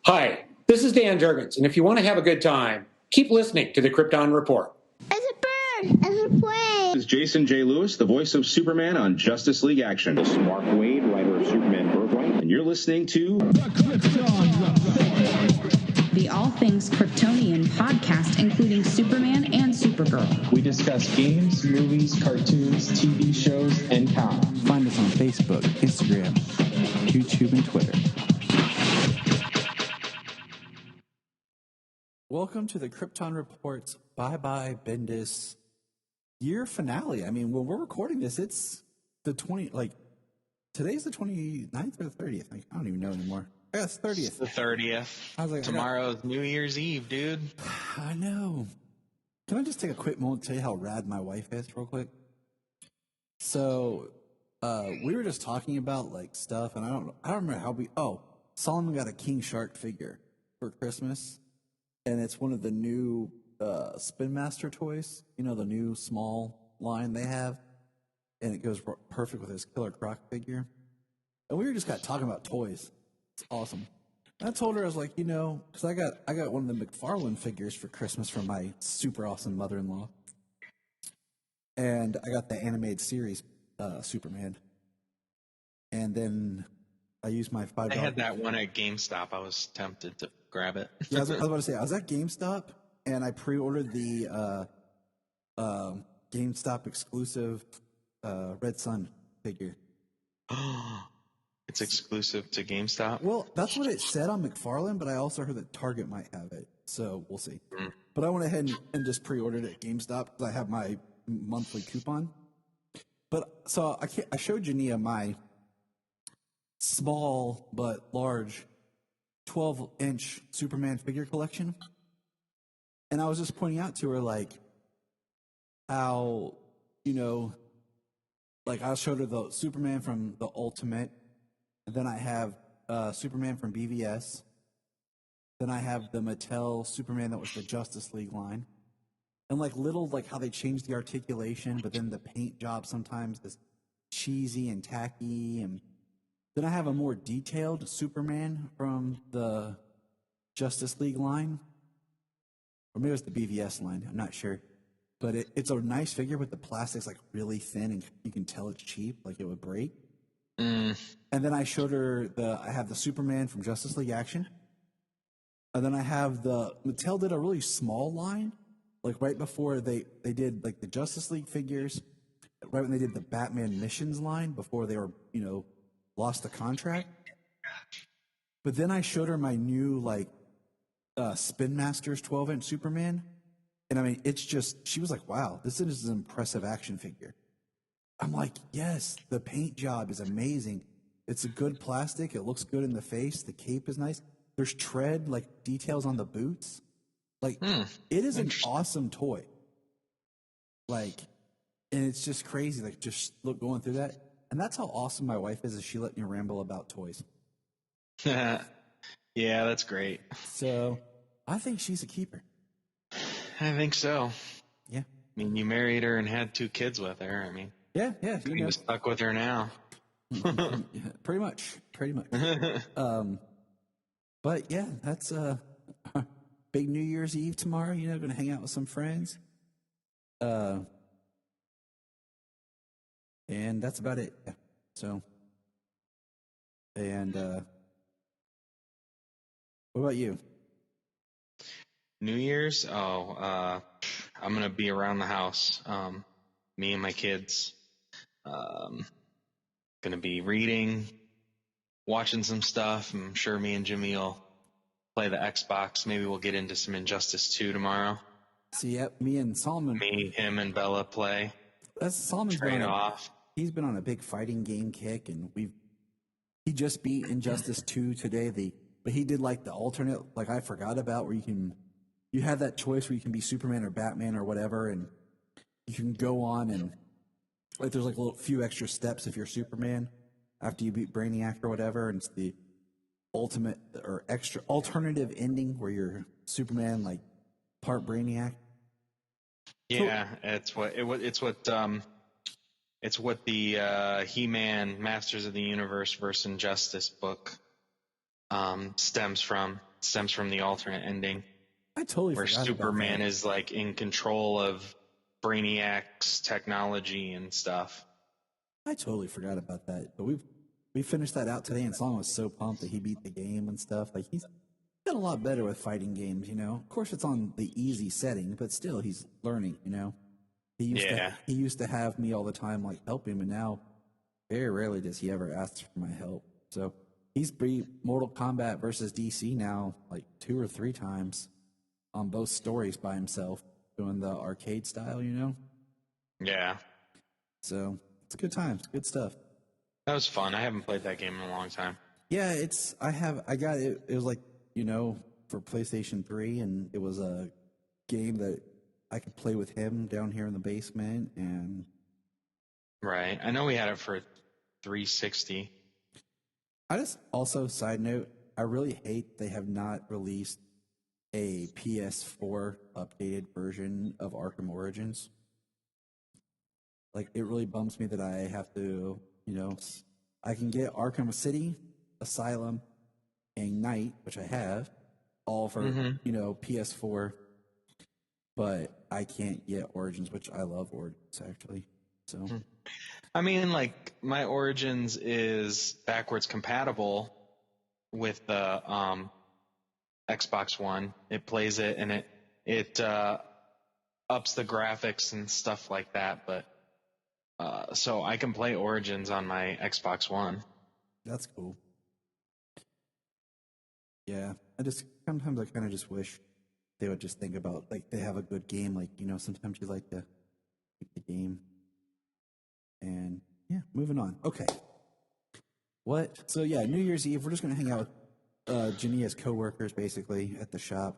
Hi, this is Dan Jurgens, and if you want to have a good time, keep listening to the Krypton Report. It's a bird. It's a plane. This is Jason J. Lewis, the voice of Superman on Justice League Action. This is Mark Wade, writer of Superman Birthright, and you're listening to The Krypton Report, the All Things Kryptonian podcast, including Superman and Supergirl. We discuss games, movies, cartoons, TV shows, and comics. Find us on Facebook, Instagram, YouTube, and Twitter. Welcome to the Krypton Report's Bye Bendis year finale. I mean, when we're recording this, it's the today's the 29th or the 30th. I don't even know anymore. I guess 30th. The 30th. I was like, tomorrow's New Year's Eve, dude. I know. Can I just take a quick moment to tell you how rad my wife is real quick? So, we were just talking about like stuff, and I don't remember how Solomon got a King Shark figure for Christmas. And it's one of the new Spin Master toys, you know, the new small line they have. And it goes perfect with his Killer Croc figure. And we were just talking about toys. It's awesome. And I told her, I was like, you know, because I got one of the McFarlane figures for Christmas from my super awesome mother-in-law. And I got the animated series Superman. And then I used my $5. I had that one at GameStop. I was tempted to grab it. Yeah, I was about to say, I was at GameStop, and I pre-ordered the GameStop exclusive Red Sun figure. It's exclusive to GameStop? Well, that's what it said on McFarlane, but I also heard that Target might have it, so we'll see. But I went ahead and just pre-ordered it at GameStop because I have my monthly coupon. But so I showed Jania my small but large 12-inch Superman figure collection. And I was just pointing out to her, like, how, you know, like I showed her the Superman from the Ultimate, and then I have Superman from BVS. Then I have the Mattel Superman that was the Justice League line. And like little, like how they changed the articulation, but then the paint job sometimes is cheesy and tacky. And then I have a more detailed Superman from the Justice League line. Or maybe it was the BVS line, I'm not sure. But it's a nice figure, but the plastic's like really thin and you can tell it's cheap, like it would break. And then I showed her I have the Superman from Justice League Action. And then I have Mattel did a really small line, like right before they did like the Justice League figures, right when they did the Batman Missions line, before they were, you know, lost the contract. But then I showed her my new like Spin Masters 12-inch Superman. And I mean, it's just, she was like, wow, this is an impressive action figure. I'm like, yes, the paint job is amazing. It's a good plastic. It looks good in the face. The cape is nice. There's tread, like details on the boots. Like, it is an awesome toy. Like, and it's just crazy. Like, just going through that. And that's how awesome my wife is she let me ramble about toys. Yeah, that's great. So, I think she's a keeper. I think so. Yeah. I mean, you married her and had 2 kids with her. I mean, yeah. You're stuck with her now. Yeah, pretty much. But yeah, that's big New Year's Eve tomorrow. You know, going to hang out with some friends. And that's about it. Yeah. So, and what about you? New Year's? I'm going to be around the house. Me and my kids. Going to be reading, watching some stuff. I'm sure me and Jimmy will play the Xbox. Maybe we'll get into some Injustice 2 tomorrow. See, yep, me and Solomon. Me, him, and Bella play. That's Solomon's trade off. He's been on a big fighting game kick, and he just beat Injustice 2 today. But he did like the alternate, like I forgot about, where you have that choice where you can be Superman or Batman or whatever, and you can go on and like there's like a few extra steps if you're Superman after you beat Brainiac or whatever, and it's the ultimate or extra alternative ending where you're Superman like part Brainiac. Yeah, it's what the He-Man Masters of the Universe versus Injustice book stems from. stems from the alternate ending I totally where forgot Superman about that. is like in control of Brainiac's technology and stuff. I totally forgot about that. But we finished that out today, and Song was so pumped that he beat the game and stuff. Like he's gotten a lot better with fighting games, you know. Of course, it's on the easy setting, but still, he's learning, you know. He used to have me all the time, like help him, and now very rarely does he ever ask for my help. So he's beat Mortal Kombat versus DC now like 2 or 3 times on both stories by himself, doing the arcade style, you know. Yeah. So it's good times, good stuff. That was fun. I haven't played that game in a long time. Yeah, I got it. It was like, you know, for PlayStation 3, and it was a game that I could play with him down here in the basement. And Right. I know we had it for 360. I just also, side note, I really hate they have not released a PS4 updated version of Arkham Origins. Like, it really bums me that I have to, you know, I can get Arkham City, Asylum, and Knight, which I have, all for, you know, PS4, but I can't get Origins, which I love Origins, actually. So, I mean, like, my Origins is backwards compatible with the Xbox One. It plays it, and it ups the graphics and stuff like that, but so I can play Origins on my Xbox One. that's cool. Yeah, sometimes I kind of just wish they would just think about, like, they have a good game. Like, you know, sometimes you like to keep the game. And yeah, moving on. Okay. So yeah, New Year's Eve, we're just going to hang out with Jania's coworkers basically at the shop.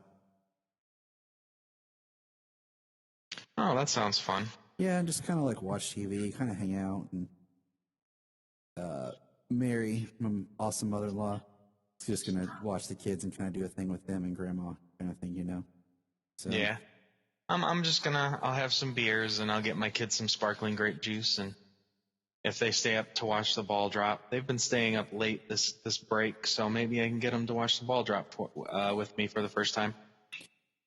Oh, that sounds fun. Yeah, and just kind of like watch TV, kind of hang out. And Mary, my awesome mother-in-law, is just going to watch the kids and kind of do a thing with them and grandma kind of thing, you know. So Yeah. I'm just I'll have some beers and I'll get my kids some sparkling grape juice, and if they stay up to watch the ball drop, they've been staying up late this break, so maybe I can get them to watch the ball drop with me for the first time.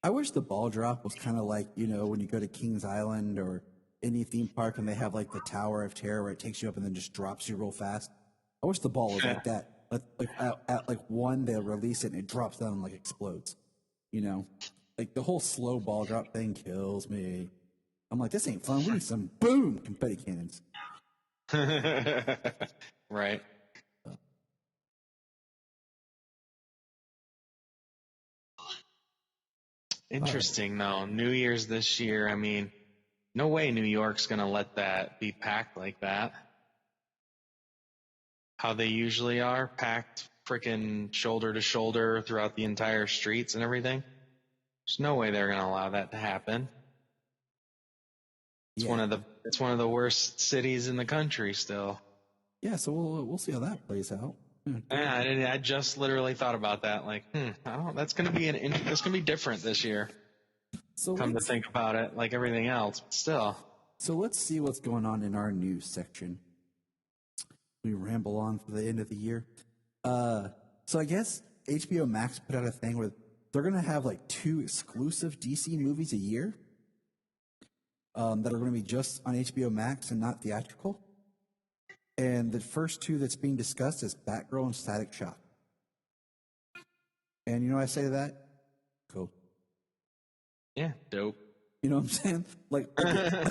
I wish the ball drop was kind of like, you know, when you go to Kings Island or any theme park and they have like the Tower of Terror where it takes you up and then just drops you real fast. I wish the ball was like that. Like at like one, they'll release it and it drops down and like explodes. You know, like the whole slow ball drop thing kills me. I'm like, this ain't fun. We need some boom confetti cannons. Right. Interesting, though. New Year's this year, I mean, no way New York's going to let that be packed like that. How they usually are, packed freaking shoulder to shoulder throughout the entire streets and everything. There's no way they're going to allow that to happen. It's one of the worst cities in the country still. Yeah, so we'll see how that plays out. Yeah, I just literally thought about that. Like, that's gonna be different this year. So Come to think about it, like everything else, but still. So let's see what's going on in our news section. We ramble on for the end of the year. So I guess HBO Max put out a thing where they're gonna have like 2 exclusive DC movies a year that are gonna be just on HBO Max and not theatrical. And the first 2 that's being discussed is Batgirl and Static Shock. And you know what I say to that? Cool. Yeah, dope. You know what I'm saying? Like,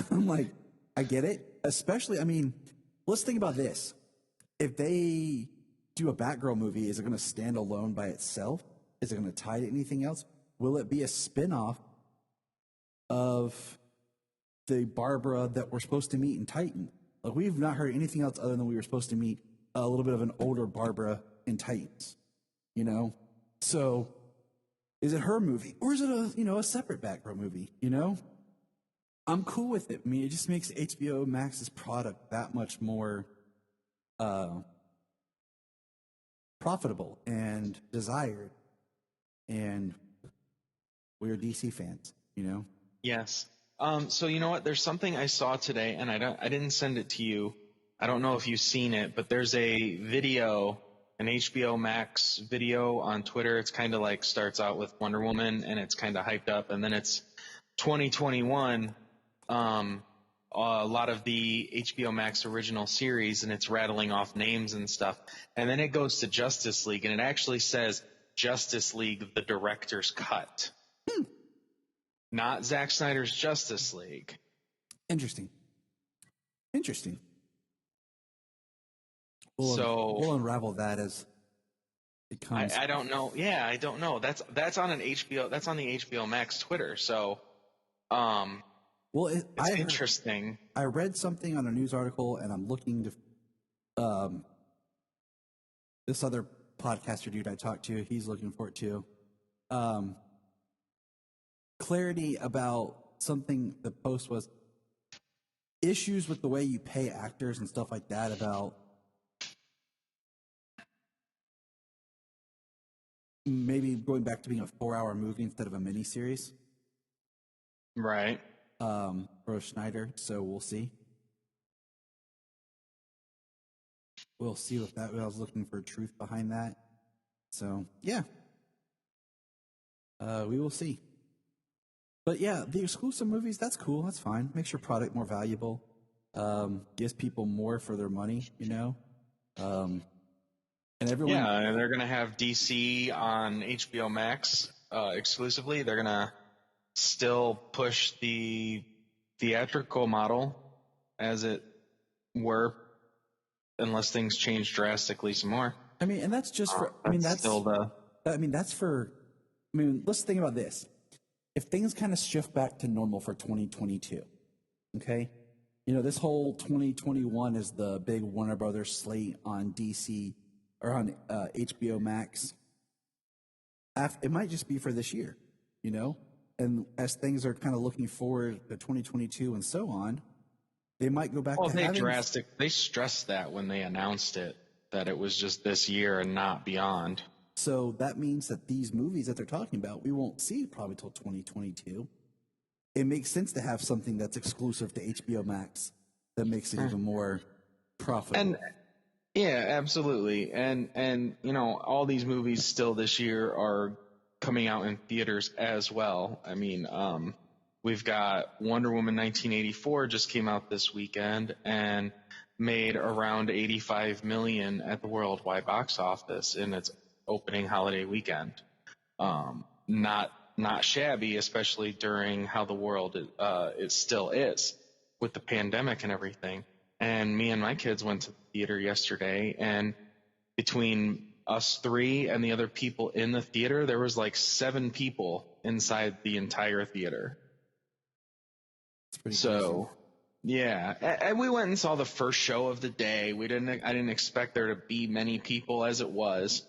I'm like, I get it. Especially, I mean, let's think about this. If they do a Batgirl movie, is it going to stand alone by itself? Is it going to tie to anything else? Will it be a spin-off of the Barbara that we're supposed to meet in Titan? Like, we've not heard anything else other than we were supposed to meet a little bit of an older Barbara in Titans, you know? So, is it her movie? Or is it a separate Batgirl movie, you know? I'm cool with it. I mean, it just makes HBO Max's product that much more profitable and desired. And we're DC fans, you know? Yes. So you know what? There's something I saw today, and I didn't send it to you. I don't know if you've seen it, but there's a video an HBO Max video on Twitter. It's kind of like starts out with Wonder Woman and it's kind of hyped up, and then it's 2021. A lot of the HBO Max original series, and it's rattling off names and stuff. And then it goes to Justice League, and it actually says Justice League, the director's cut. Not Zack Snyder's Justice League. Interesting. We'll unravel that as it comes. I don't know. Yeah, I don't know. That's on an HBO. That's on the HBO Max Twitter. So, it's interesting. I read something on a news article, and I'm looking to. This other podcaster dude I talked to, he's looking for it too. Clarity about something. The post was issues with the way you pay actors and stuff like that. About maybe going back to being a 4-hour movie instead of a miniseries. Right. For Schneider, so we'll see. We'll see what that. I was looking for truth behind that. So yeah, we will see. But yeah, the exclusive movies, that's cool. That's fine. Makes your product more valuable. Gives people more for their money. And everyone. Yeah, and they're gonna have DC on HBO Max exclusively. They're gonna still push the theatrical model as it were, unless things change drastically some more. I mean, and that's just for. Let's think about this. If things kind of shift back to normal for 2022, okay, this whole 2021 is the big Warner Brothers slate on DC or on HBO Max. It might just be for this year, And as things are kind of looking forward to 2022 and so on, they might go back to having... They stressed that when they announced it, that it was just this year and not beyond. So that means that these movies that they're talking about, we won't see probably till 2022. It makes sense to have something that's exclusive to HBO Max that makes it even more profitable. And yeah, absolutely. And all these movies still this year are coming out in theaters as well. I mean, we've got Wonder Woman 1984 just came out this weekend and made around $85 million at the worldwide box office in its opening holiday weekend. Not shabby, especially during how the world it still is with the pandemic and everything. And me and my kids went to the theater yesterday, and between us three and the other people in the theater, there was like 7 people inside the entire theater. So, yeah. And we went and saw the first show of the day. I didn't expect there to be many people as it was.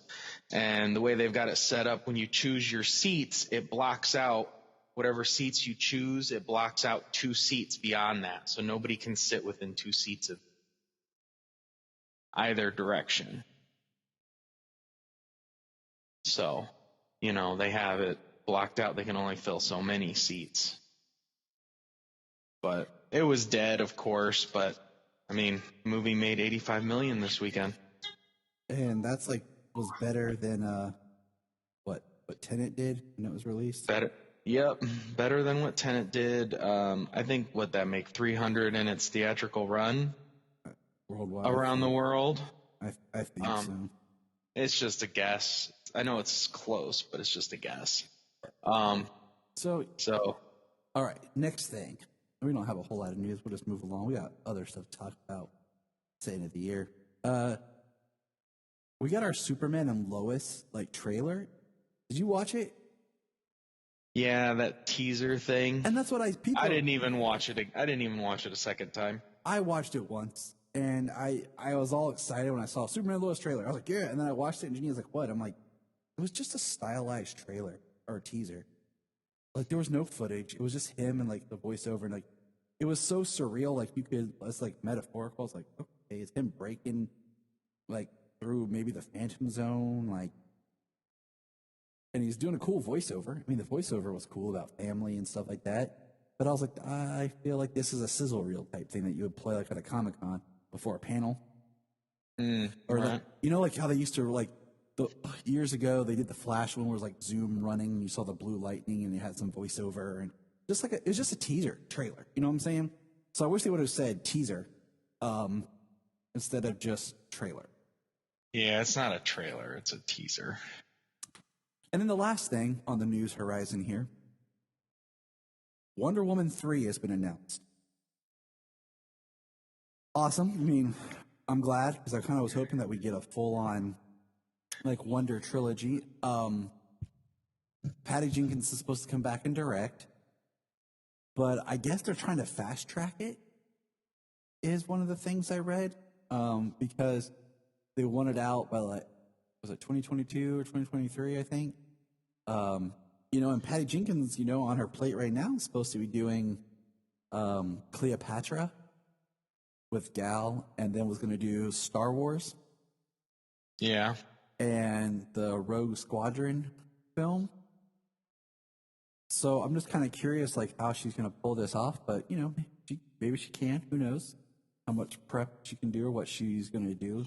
And the way they've got it set up, when you choose your seats, it blocks out whatever seats you choose. It blocks out 2 seats beyond that. So nobody can sit within 2 seats of either direction. So, they have it blocked out. They can only fill so many seats. But it was dead, of course. But, the movie made $85 million this weekend. And that's was better than what Tenet did when it was released? Better. Yep. Better than what Tenet did. I think that make 300 in its theatrical run worldwide around the world. I think so. It's just a guess. I know it's close, but it's just a guess. So all right, next thing. We don't have a whole lot of news. We'll just move along. We got other stuff to talk about. It's the end of the year. We got our Superman and Lois trailer. Did you watch it? Yeah, that teaser thing. And that's what I didn't even watch it. I didn't even watch it a second time. I watched it once, and I was all excited when I saw Superman and Lois trailer. I was like, yeah. And then I watched it, and Jeannie was like, what? I'm like, it was just a stylized trailer or teaser. There was no footage. It was just him and the voiceover, and it was so surreal. It's metaphorical. It's okay, it's him breaking through maybe the Phantom Zone, and he's doing a cool voiceover. The voiceover was cool about family and stuff like that. But I was like, I feel like this is a sizzle reel type thing that you would play at a Comic-Con before a panel. Or right. like, you know, like how they used to like years ago they did the Flash one where it was like zoom running, and you saw the blue lightning, and it had some voiceover, and just like it was just a teaser trailer. You know what I'm saying? So I wish they would have said teaser instead of just trailer. Yeah, it's not a trailer; it's a teaser. And then the last thing on the news horizon here, Wonder Woman 3 has been announced. Awesome. I mean, I'm glad because I kind of was hoping that we'd get a full-on like Wonder trilogy. Patty Jenkins is supposed to come back and direct, but I guess they're trying to fast track it. Is one of the things I read because they want it out by like was it 2022 or 2023? I think. You know, and Patty Jenkins, you know, on her plate right now is supposed to be doing Cleopatra with Gal, and then was going to do Star Wars. Yeah. And the Rogue Squadron film. So I'm just kind of curious, like, how she's going to pull this off. But, you know, maybe she can. Who knows how much prep she can do or what she's going to do.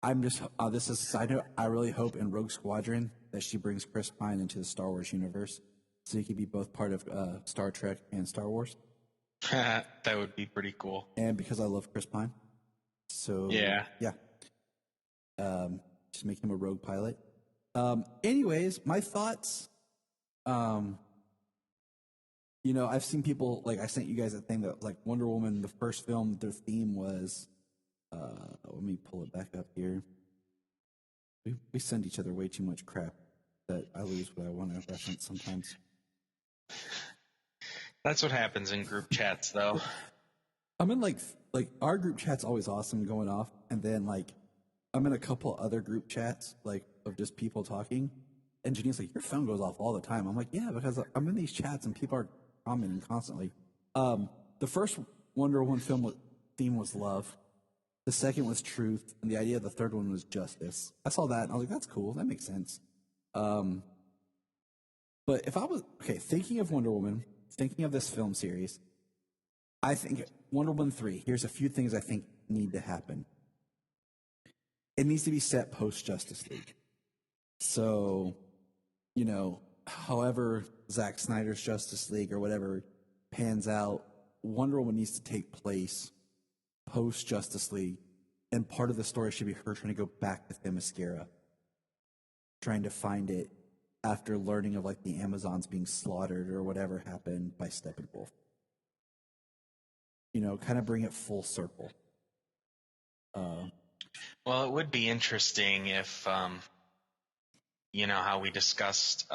I'm just, this is a side note. I really hope in Rogue Squadron that she brings Chris Pine into the Star Wars universe so he could be both part of Star Trek and Star Wars. That would be pretty cool. And because I love Chris Pine. So, yeah. Just make him a rogue pilot. Anyways, my thoughts. You know, I've seen people, like, I sent you guys a thing that, like, Wonder Woman, the first film, their theme was, let me pull it back up here. We send each other way too much crap that I lose what I want to reference sometimes. That's what happens in group chats, though. I'm in, like our group chat's always awesome going off, and then, like, I'm in a couple other group chats, like, of just people talking, and Janine's like, your phone goes off all the time. I'm like, yeah, because I'm in these chats, and people are commenting constantly. The first Wonder Woman film theme was love. The second was truth, and the idea of the third one was justice. I saw that, and I was like, that's cool. That makes sense. But if I was, thinking of Wonder Woman, thinking of this film series, I think Wonder Woman 3, here's a few things I think need to happen. It needs to be set post-Justice League. So, you know, however Zack Snyder's Justice League or whatever pans out, Wonder Woman needs to take place post-Justice League, and part of the story should be her trying to go back to Themyscira, trying to find it after learning of, like, the Amazons being slaughtered or whatever happened by Steppenwolf. You know, kind of bring it full circle. Well, it would be interesting if, you know, how we discussed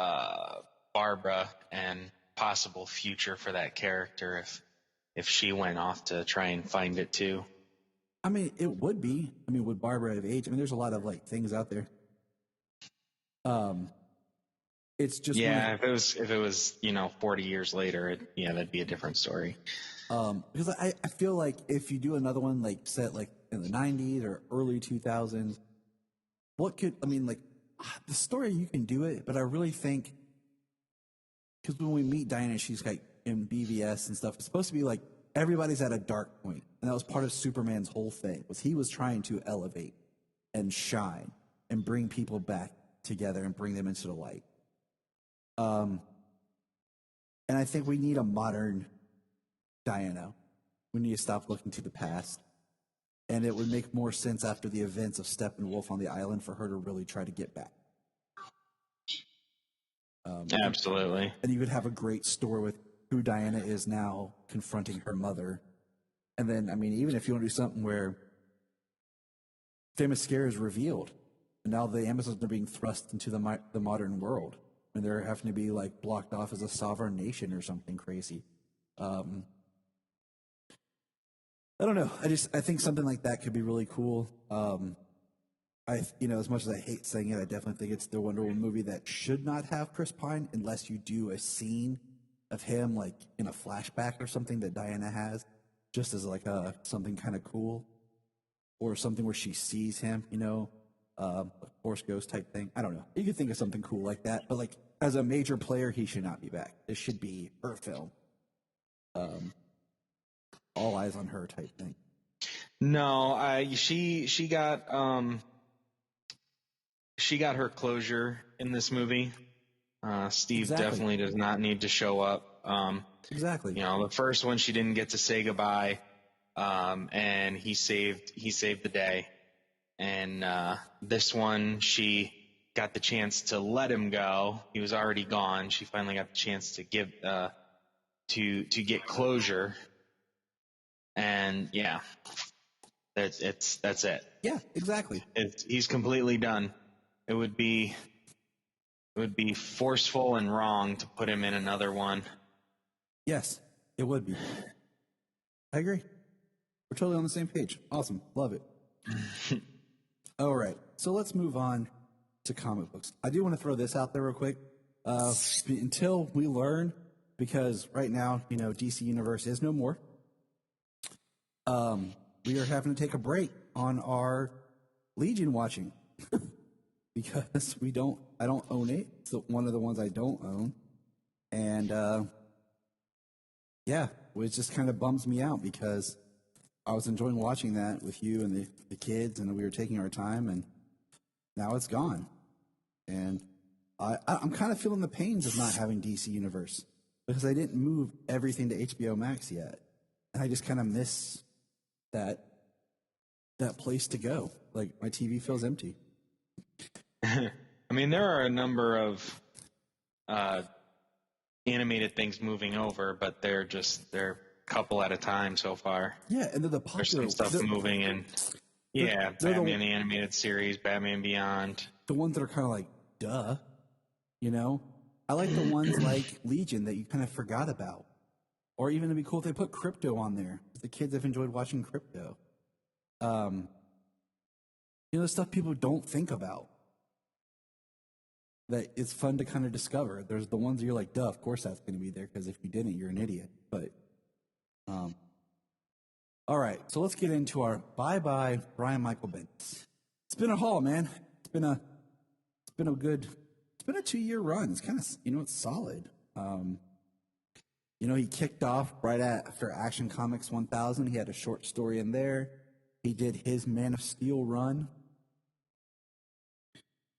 Barbara and possible future for that character if she went off to try and find it too. I mean, it would be. I mean, would Barbara have aged? I mean, there's a lot of, like, things out there. It's just if it was, you know, 40 years later, that'd be a different story. Because I feel like if you do another one, like, set like in the 90s or early 2000s, the story, you can do it, but I really think, because when we meet Diana, she's like in BVS and stuff, it's supposed to be like everybody's at a dark point, and that was part of Superman's whole thing, was he was trying to elevate and shine and bring people back together and bring them into the light. And I think we need a modern Diana. We need to stop looking to the past. And it would make more sense after the events of Steppenwolf on the island for her to really try to get back. Absolutely. And you could have a great story with who Diana is now confronting her mother. And then, I mean, even if you want to do something where Themyscira is revealed, and now the Amazons are being thrust into the modern world, and they're having to be, like, blocked off as a sovereign nation or something crazy. I don't know. I think something like that could be really cool. As much as I hate saying it, I definitely think it's the Wonder Woman movie that should not have Chris Pine unless you do a scene of him, like, in a flashback or something that Diana has, just as like something kind of cool, or something where she sees him, a Force Ghost type thing. I don't know. You could think of something cool like that, but, like, as a major player, he should not be back. This should be her film. all eyes on her type thing. No, she got her closure in this movie. Steve definitely does not need to show up. Exactly. The first one she didn't get to say goodbye, and he saved the day. And this one she got the chance to let him go. He was already gone. She finally got the chance to give to get closure. And yeah, that's it. Yeah, exactly. He's completely done. It would be forceful and wrong to put him in another one. Yes, it would be. I agree. We're totally on the same page. Awesome. Love it. All right. So let's move on to comic books. I do want to throw this out there real quick. Until we learn, because right now, DC Universe is no more. We are having to take a break on our Legion watching because I don't own it. It's one of the ones I don't own. And, yeah, it just kind of bums me out because I was enjoying watching that with you and the kids, and we were taking our time, and now it's gone. And I'm kind of feeling the pains of not having DC Universe because I didn't move everything to HBO Max yet. And I just kind of miss that place to go. Like, my TV feels empty. I mean, there are a number of animated things moving over, but they're a couple at a time so far. Yeah, and they're the popular. There's some stuff moving in. Yeah, they're Batman the Animated Series, Batman Beyond. The ones that are kind of like, duh, I like the ones like Legion that you kind of forgot about. Or even it'd be cool if they put Crypto on there. The kids have enjoyed watching Crypto. The stuff people don't think about. That it's fun to kind of discover. There's the ones you're like, duh, of course that's going to be there, because if you didn't, you're an idiot. But, all right, so let's get into our bye-bye Brian Michael Bendis. It's been a haul, man. It's been a 2-year run. It's kind of, it's solid. He kicked off right after Action Comics 1000. He had a short story in there. He did his Man of Steel run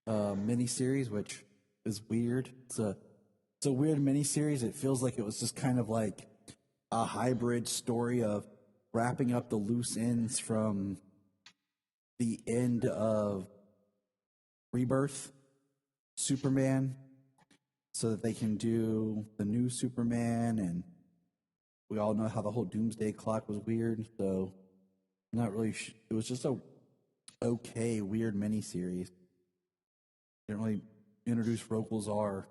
miniseries, which is weird. It's a weird miniseries. It feels like it was just kind of like a hybrid story of wrapping up the loose ends from the end of Rebirth, Superman, so that they can do the new Superman, and we all know how the whole Doomsday Clock was weird, so not really it was just a okay weird miniseries. Didn't really introduce Rokal Zar,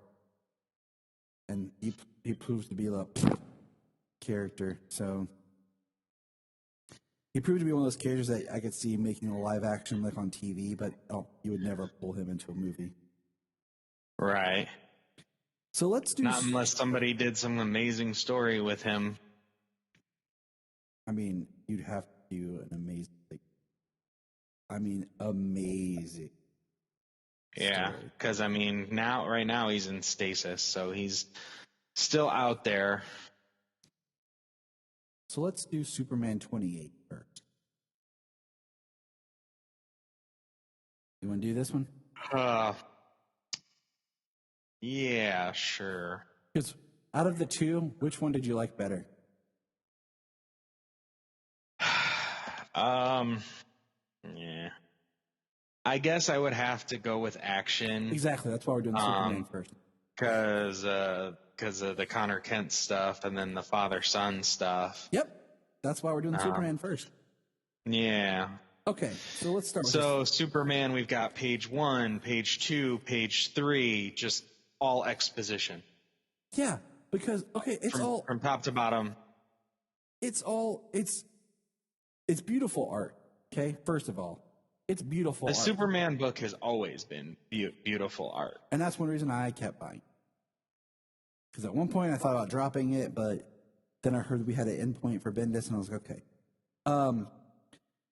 and he proves to be a character, so he proved to be one of those characters that I could see making a live action like on TV, but you would never pull him into a movie. Right. So let's do... Not unless somebody did some amazing story with him. I mean, you'd have to do an amazing... amazing. Yeah, because, right now he's in stasis, so he's still out there. So let's do Superman 28 first. You want to do this one? Yeah, sure. Because out of the two, which one did you like better? Yeah. I guess I would have to go with Action. Exactly. That's why we're doing Superman first. Because of the Connor Kent stuff and then the father-son stuff. Yep. That's why we're doing Superman first. Yeah. Okay. So let's start with this. Superman, we've got page 1, page 2, page 3, just all exposition. Yeah. Because, okay, from top to bottom. It's beautiful art. Okay. First of all. It's beautiful art. The Superman book has always been beautiful art. And that's one reason I kept buying. Because at one point I thought about dropping it, but then I heard we had an endpoint for Bendis, and I was like, okay.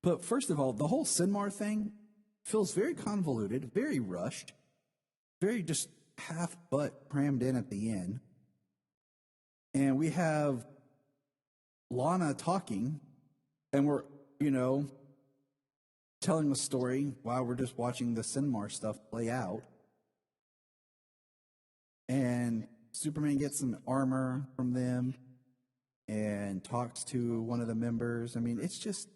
But first of all, the whole Sinmar thing feels very convoluted, very rushed, very just half-butt crammed in at the end. And we have Lana talking, and we're, telling a story while we're just watching the Sinmar stuff play out. And Superman gets some armor from them and talks to one of the members. I mean, it's just...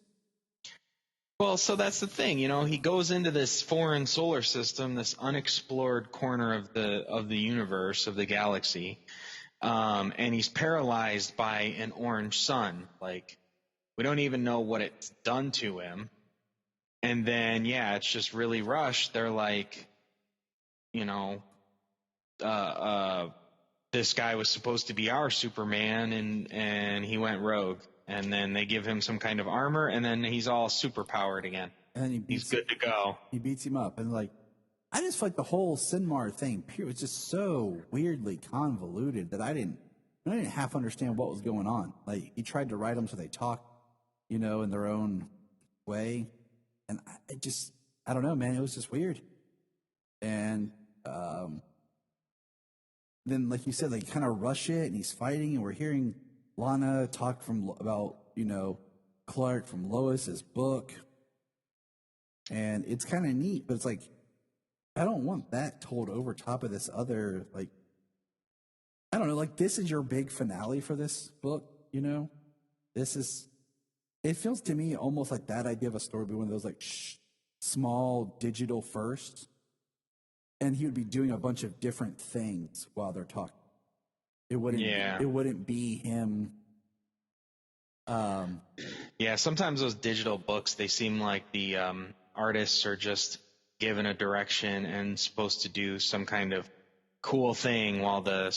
Well, so that's the thing, he goes into this foreign solar system, this unexplored corner of the universe, of the galaxy, and he's paralyzed by an orange sun. Like, we don't even know what it's done to him. And then, it's just really rushed. They're like, this guy was supposed to be our Superman, and he went rogue. And then they give him some kind of armor, and then he's all super powered again. And then he's good to go. He beats him up, and I just feel like the whole Sinmar thing was just so weirdly convoluted that I didn't half understand what was going on. Like, he tried to write them so they talk, in their own way, and I don't know, man. It was just weird. And then, like you said, they kind of rush it, and he's fighting, and we're hearing Lana talk about Clark from Lois's book, and it's kind of neat, but it's like, I don't want that told over top of this other, I don't know, this is your big finale for this book, it feels to me almost like that idea of a story would be one of those small digital firsts, and he would be doing a bunch of different things while they're talking. It wouldn't be him. Sometimes those digital books, they seem like the artists are just given a direction and supposed to do some kind of cool thing while the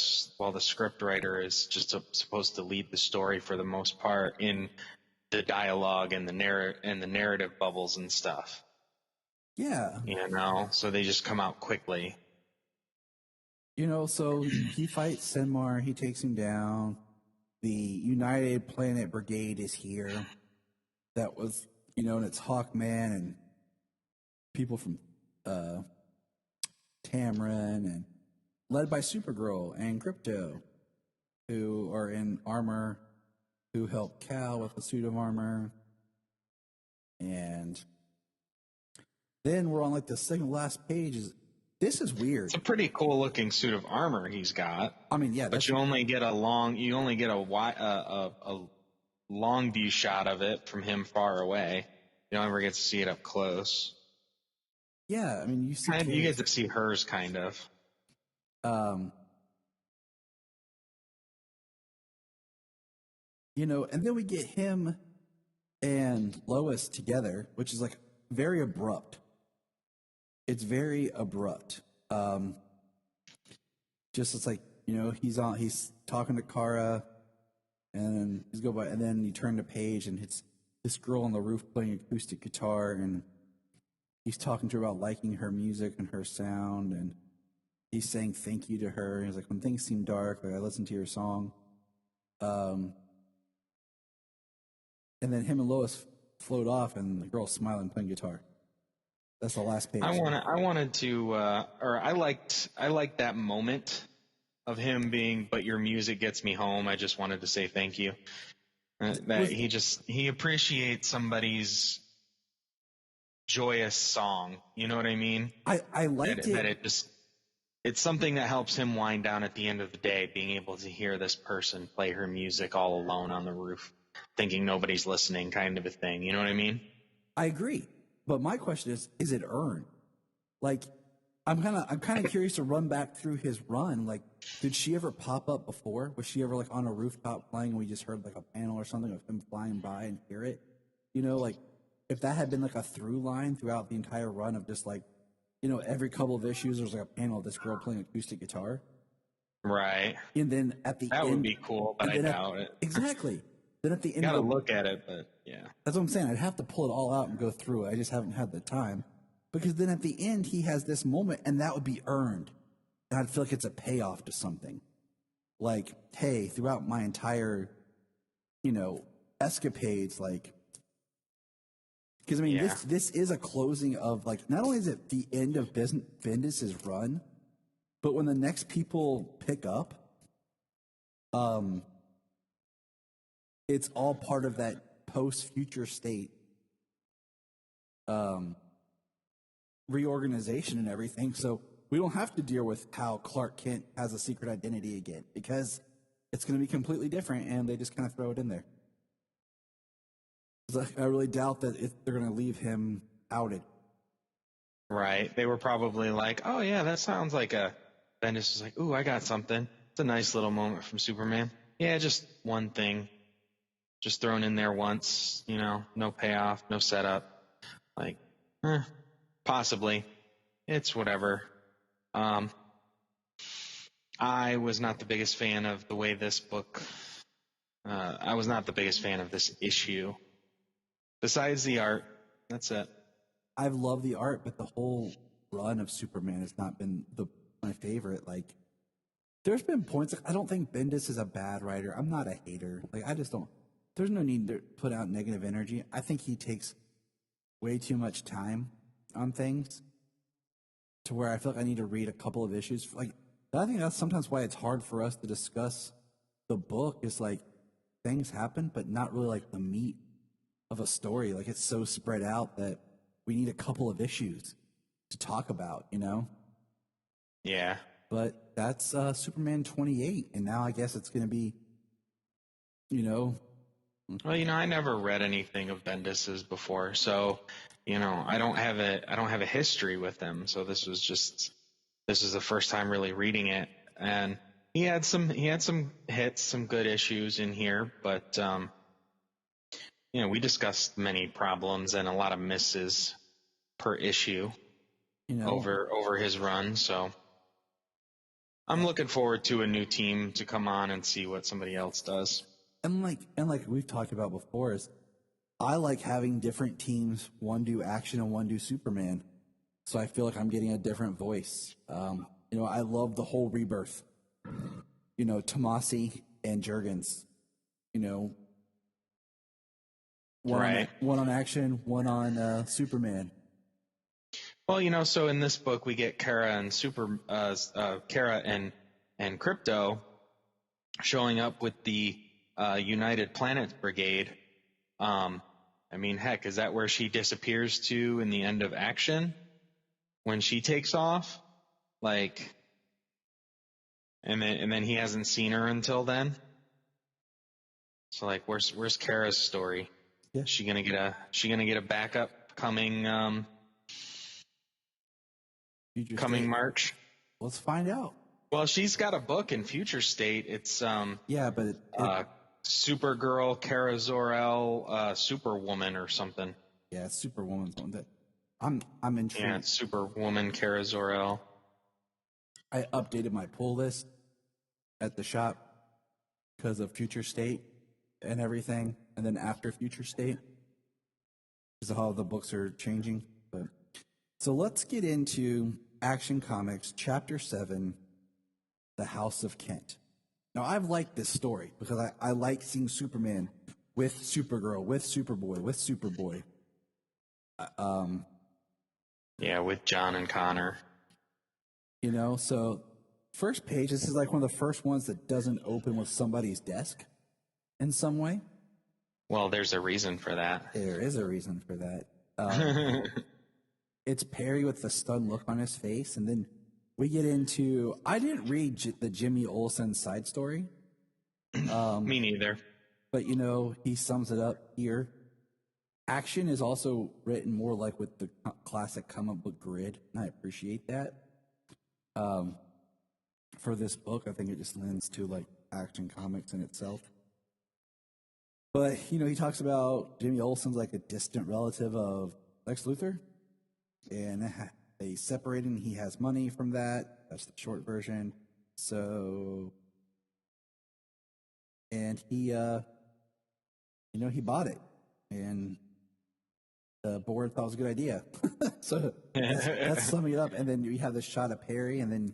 script writer is just supposed to lead the story for the most part in the dialogue and the narrative bubbles and stuff. Yeah. So they just come out quickly. So he fights Sinmar, he takes him down. The United Planet Brigade is here. That was, and it's Hawkman and people from Tamarin, and led by Supergirl and Crypto, who are in armor, who help Cal with a suit of armor. And then we're on the second last page. This is weird. It's a pretty cool looking suit of armor he's got. I mean, yeah, but you only get a long view shot of it from him far away. You don't ever get to see it up close. Yeah, I mean, you get to see hers kind of. And then we get him and Lois together, which is very abrupt. It's very abrupt. It's he's talking to Kara, and and then you turn the page, and it's this girl on the roof playing acoustic guitar, and he's talking to her about liking her music and her sound, and he's saying thank you to her. He's like, when things seem dark, I listen to your song. And then him and Lois float off, and the girl's smiling, playing guitar. That's the last page. I liked that moment of him being, but your music gets me home. I just wanted to say thank you. He appreciates somebody's joyous song. You know what I mean? I liked it's something that helps him wind down at the end of the day, being able to hear this person play her music all alone on the roof, thinking nobody's listening, kind of a thing. You know what I mean? I agree. But my question is it earned? I'm kind of curious to run back through his run. Did she ever pop up before? Was she ever on a rooftop playing, and we just heard a panel or something of him flying by and hear it? If that had been a through line throughout the entire run of just every couple of issues there's a panel of this girl playing acoustic guitar. Right. And then at the end, that would be cool, but I doubt it. Exactly. Then at the end, gotta look at it, but yeah. That's what I'm saying. I'd have to pull it all out and go through it. I just haven't had the time. Because then at the end, he has this moment, and that would be earned. And I'd feel like it's a payoff to something. Hey, throughout my entire, escapades, because this is a closing of not only is it the end of Bendis' run, but when the next people pick up, it's all part of that post-future state reorganization and everything. So we don't have to deal with how Clark Kent has a secret identity again, because it's going to be completely different, and they just kind of throw it in there. I really doubt that they're going to leave him outed. Right. They were probably like, oh, yeah, that sounds like a... Bendis was like, ooh, I got something. It's a nice little moment from Superman. Yeah, just one thing. Just thrown in there once, no payoff, no setup. Like, possibly. It's whatever. I was not the biggest fan of the way this book... I was not the biggest fan of this issue. Besides the art, that's it. I've loved the art, but the whole run of Superman has not been my favorite. Like, there's been points, I don't think Bendis is a bad writer. I'm not a hater. Like, I just don't, there's no need to put out negative energy. I think he takes way too much time on things to where I feel like I need to read a couple of issues. Like, I think that's sometimes why it's hard for us to discuss the book. Is like, things happen, but not really like the meat of a story. Like, it's so spread out that we need a couple of issues to talk about, Yeah. But that's Superman 28, and now I guess it's going to be, Well, I never read anything of Bendis's before, so I don't have a history with him. So this is the first time really reading it, and he had some hits, some good issues in here, but we discussed many problems and a lot of misses per issue over his run. So I'm looking forward to a new team to come on and see what somebody else does. And like we've talked about before, is I like having different teams, one do action and one do Superman. So I feel like I'm getting a different voice. I love the whole rebirth. Tomasi and Jurgens, one on action, one on Superman. Well, so in this book we get Kara and Crypto showing up with the United Planets Brigade. Heck, is that where she disappears to in the end of Action when she takes off? Like, and then he hasn't seen her until then. So like, where's Kara's story? Yeah. She gonna get a backup coming March? Let's find out. Well, she's got a book in Future State. It's but Supergirl, Kara Zor-El, Superwoman or something. Yeah, it's Superwoman's one that I'm intrigued. Yeah, it's Superwoman, Kara Zor-El. I updated my pull list at the shop because of Future State and everything, and then after Future State, because of how the books are changing. But so let's get into Action Comics Chapter 7, The House of Kent. Now, I've liked this story because I like seeing Superman with Supergirl, with Superboy, with Superboy. Yeah, with John and Connor. So first page, this is like one of the first ones that doesn't open with somebody's desk in some way. Well, there's a reason for that. There is a reason for that. It's Perry with the stunned look on his face, and then we get into... I didn't read the Jimmy Olsen side story. Me neither. But, he sums it up here. Action is also written more like with the classic comic book grid, and I appreciate that. For this book, I think it just lends to, like, Action Comics in itself. But, he talks about Jimmy Olsen's like a distant relative of Lex Luthor. And they separated, and he has money from that. That's the short version. So, and he, he bought it. And the board thought it was a good idea. So that's summing it up. And then we have the shot of Perry, and then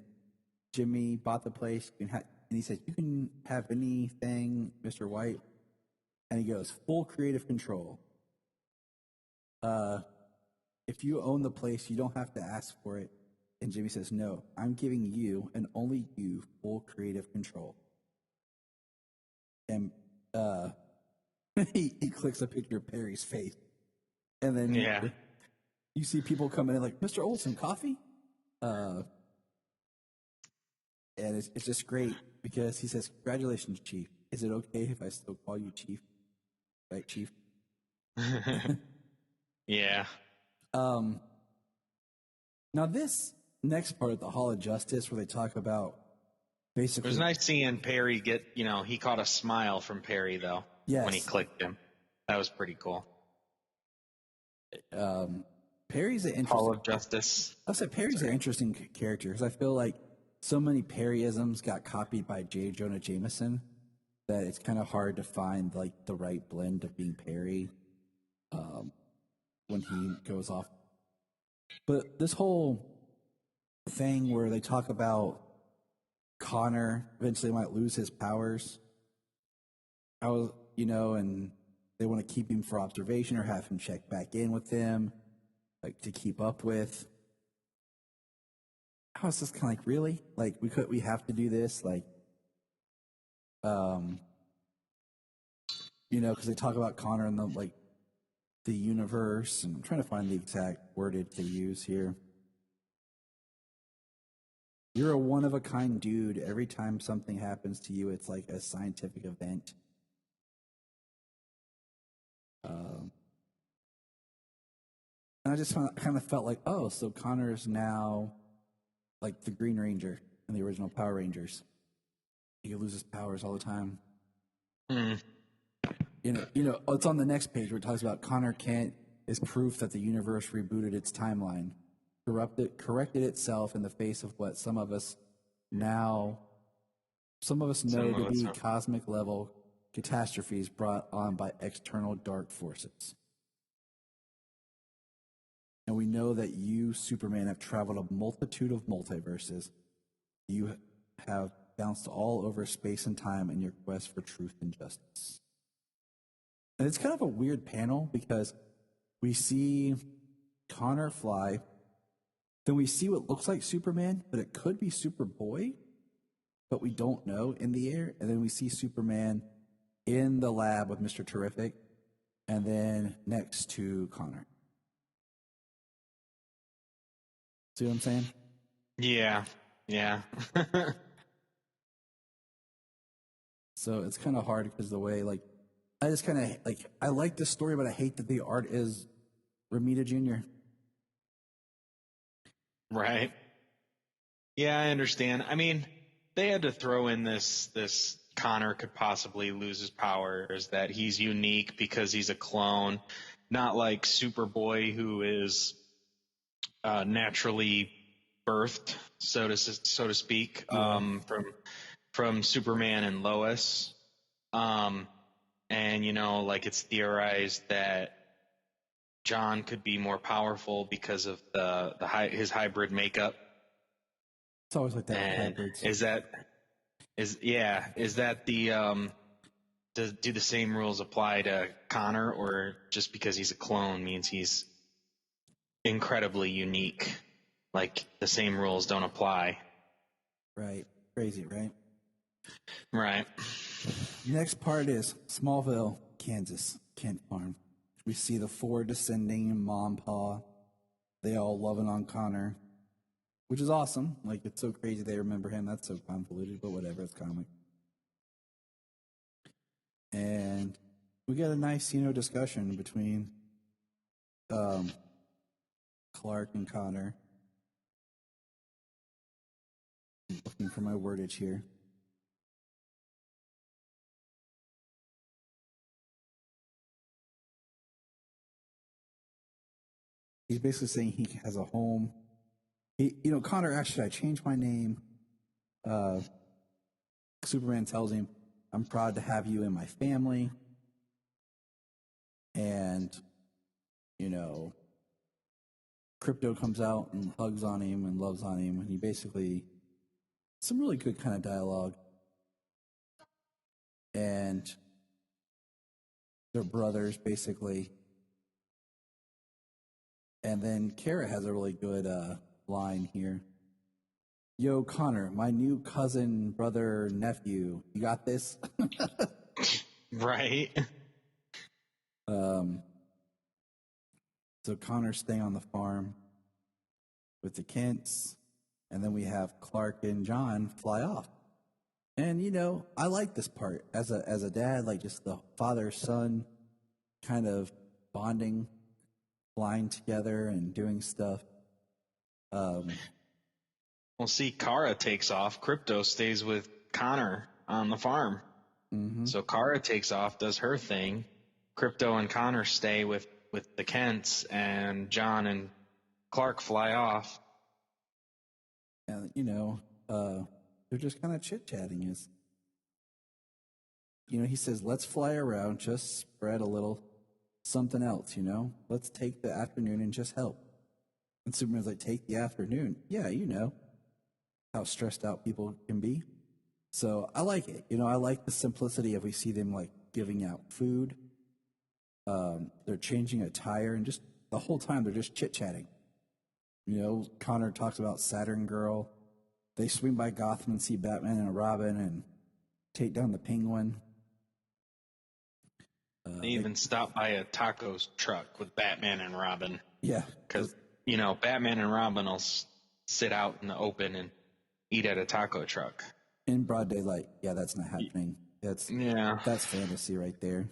Jimmy bought the place. And he said, "You can have anything, Mr. White." And he goes, "Full creative control. If you own the place, you don't have to ask for it." And Jimmy says, "No, I'm giving you and only you full creative control." And he clicks a picture of Perry's face. And then Yeah. you see people coming in like, Mr. Olson, coffee? And it's just great because he says, congratulations, Chief. Is it okay if I still call you Chief? Right, Chief? Yeah. Now this next part of the Hall of Justice where they talk about It basically... was nice seeing Perry get, he caught a smile from Perry, though, when he Yes. clicked him. That was pretty cool. Perry's an interesting... Hall of Justice. I said Perry's an interesting character because I feel like so many Perryisms got copied by J. Jonah Jameson that it's kind of hard to find like the right blend of being Perry when he goes off. But this whole thing where they talk about Connor eventually might lose his powers, and they want to keep him for observation or have him check back in with them, like to keep up with. I was just kind of like, really? Like, we have to do this? Like, because they talk about Connor and the universe, and I'm trying to find the exact wordage they use here. You're a one-of-a-kind dude. Every time something happens to you, it's like a scientific event. And I just kind of felt like, oh, so Connor is now like the Green Ranger in the original Power Rangers. He loses powers all the time. It's on the next page where it talks about Connor Kent is proof that the universe rebooted its timeline, corrected itself in the face of what some of us know to be cosmic level catastrophes brought on by external dark forces. And we know that you, Superman, have traveled a multitude of multiverses. You have bounced all over space and time in your quest for truth and justice. And it's kind of a weird panel because we see Connor fly, then we see what looks like Superman, but it could be Superboy, but we don't know, in the air. And then we see Superman in the lab with Mr. Terrific, and then next to Connor. See what I'm saying? Yeah. So it's kind of hard because the way, I just kind of, I like this story, but I hate that the art is Romita Jr. Right. Yeah, I understand. I mean, they had to throw in this Connor could possibly lose his powers, that he's unique because he's a clone, not like Superboy, who is naturally birthed, so to speak, from Superman and Lois. And it's theorized that John could be more powerful because of his hybrid makeup. It's always like that with hybrids. Is that the do the same rules apply to Connor, or just because he's a clone means he's incredibly unique? Like the same rules don't apply. Right. Crazy, right? Right. Next part is Smallville, Kansas, Kent Farm. We see the four descending mom, pa. They all loving on Connor, which is awesome. Like, it's so crazy they remember him. That's so convoluted, but whatever. It's comic. And we got a nice, discussion between Clark and Connor. I'm looking for my wordage here. He's basically saying he has a home. Connor, actually, I changed my name. Superman tells him, I'm proud to have you in my family. And, Crypto comes out and hugs on him and loves on him. And he basically, some really good kind of dialogue. And they're brothers, basically. And then Kara has a really good line here. Yo, Connor, my new cousin, brother, nephew, you got this? Right. So Connor's staying on the farm with the Kents, and then we have Clark and John fly off. And I like this part as a dad, like just the father-son kind of bonding, flying together and doing stuff. Well, see, Kara takes off. Crypto stays with Connor on the farm. Mm-hmm. So Kara takes off, does her thing. Crypto and Connor stay with the Kents, and John and Clark fly off. And, they're just kind of chit-chatting. He says, let's fly around, just spread a little something else, Let's take the afternoon and just help. And Superman's like, take the afternoon? Yeah, how stressed out people can be. So I like it. I like the simplicity of we see them like giving out food. They're changing a tire, and just the whole time they're just chit-chatting. Connor talks about Saturn Girl. They swing by Gotham and see Batman and Robin and take down the Penguin. They even stop by a tacos truck with Batman and Robin. Yeah. Because, Batman and Robin will sit out in the open and eat at a taco truck. In broad daylight. Yeah, that's not happening. That's fantasy right there.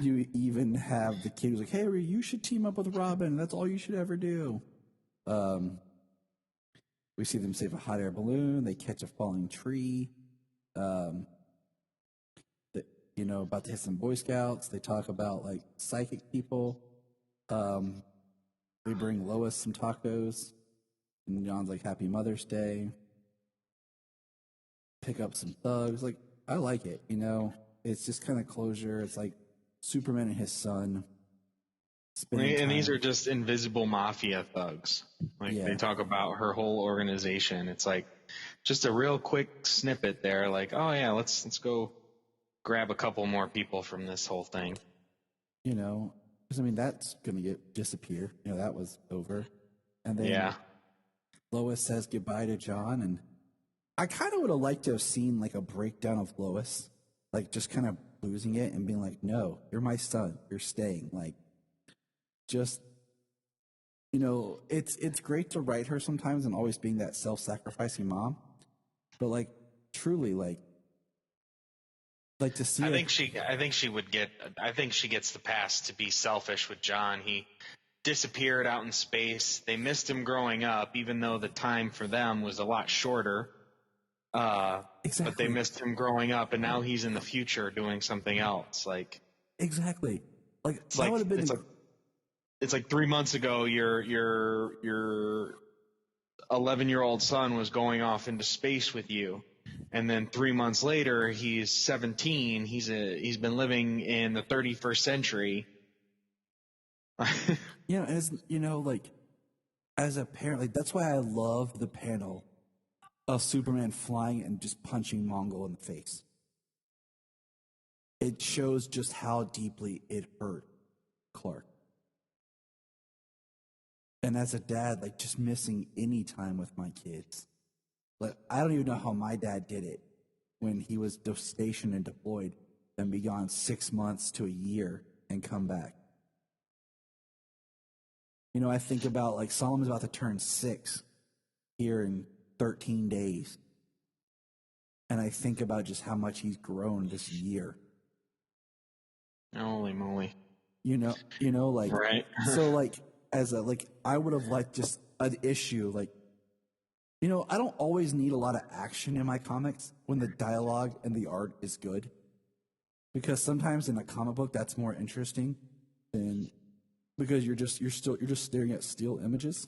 You even have the kid who's like, hey, you should team up with Robin. That's all you should ever do. We see them save a hot air balloon. They catch a falling tree. About to hit some Boy Scouts. They talk about like psychic people. They bring Lois some tacos. And John's like, Happy Mother's Day. Pick up some thugs. Like, I like it, It's just kind of closure. It's like Superman and his son. And these are just invisible mafia thugs. They talk about her whole organization. It's like just a real quick snippet there. Like, oh yeah, let's go grab a couple more people from this whole thing. Because that's gonna disappear. That was over. And then Lois says goodbye to John, and I kind of would have liked to have seen like a breakdown of Lois, like just kind of losing it and being like, no, you're my son, you're staying. Like, just, it's great to write her sometimes and always being that self-sacrificing mom, but like truly like to see. I think she gets the pass to be selfish with John. He disappeared out in space. They missed him growing up, even though the time for them was a lot shorter. Exactly. But they missed him growing up, and now he's in the future doing something else. Like, exactly. Like, that would have been. It's like 3 months ago, your 11-year-old son was going off into space with you, and then 3 months later, he's 17. He's been living in the 31st century. As as a parent, like that's why I love the panel of Superman flying and just punching Mongol in the face. It shows just how deeply it hurt Clark. And as a dad, like just missing any time with my kids. Like, I don't even know how my dad did it when he was stationed and deployed and be gone 6 months to a year and come back. I think about like Solomon's about to turn 6 here in 13 days. And I think about just how much he's grown this year. Holy moly. Like, right. So like, I would have liked just an issue. Like, I don't always need a lot of action in my comics when the dialogue and the art is good. Because sometimes in a comic book that's more interesting than, because you're just staring at still images.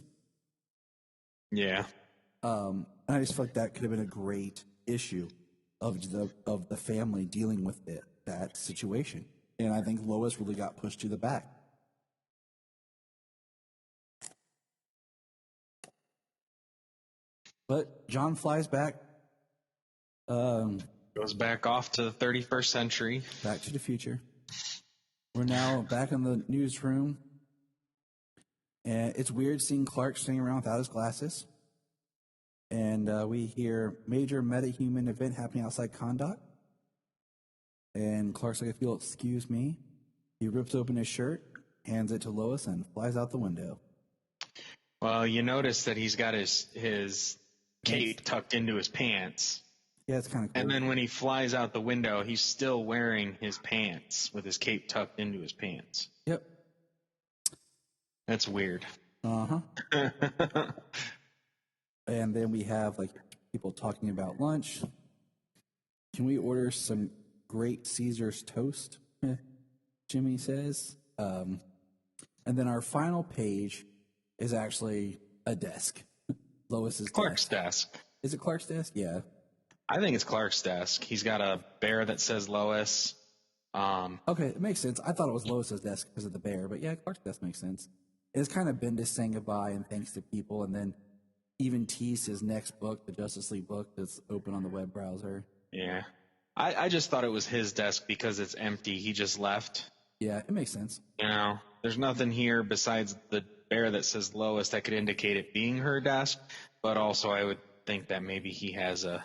Yeah. And I just feel like that could have been a great issue of the family dealing with that situation. And I think Lois really got pushed to the back. But John flies back. Goes back off to the 31st century. Back to the future. We're now back in the newsroom. And it's weird seeing Clark standing around without his glasses. And we hear major meta-human event happening outside Condoc. And Clark's like, if you'll excuse me. He rips open his shirt, hands it to Lois, and flies out the window. Well, you notice that he's got his cape tucked into his pants. Yeah, it's kind of cool. And then when he flies out the window, he's still wearing his pants with his cape tucked into his pants. Yep. That's weird. Uh-huh. And then we have, like, people talking about lunch. Can we order some great Caesar's toast? Jimmy says. And then our final page is actually a desk. Lois's Clark's desk. Is it Clark's desk? Yeah. I think it's Clark's desk. He's got a bear that says Lois. Okay, it makes sense. I thought it was Lois's desk because of the bear, but yeah, Clark's desk makes sense. It's kind of Bendis saying goodbye and thanks to people, and then even teased his next book, the Justice League book that's open on the web browser. Yeah. I just thought it was his desk because it's empty. He just left. Yeah, it makes sense. You know, there's nothing here besides the bear that says Lois that could indicate it being her desk, but also I would think that maybe he has a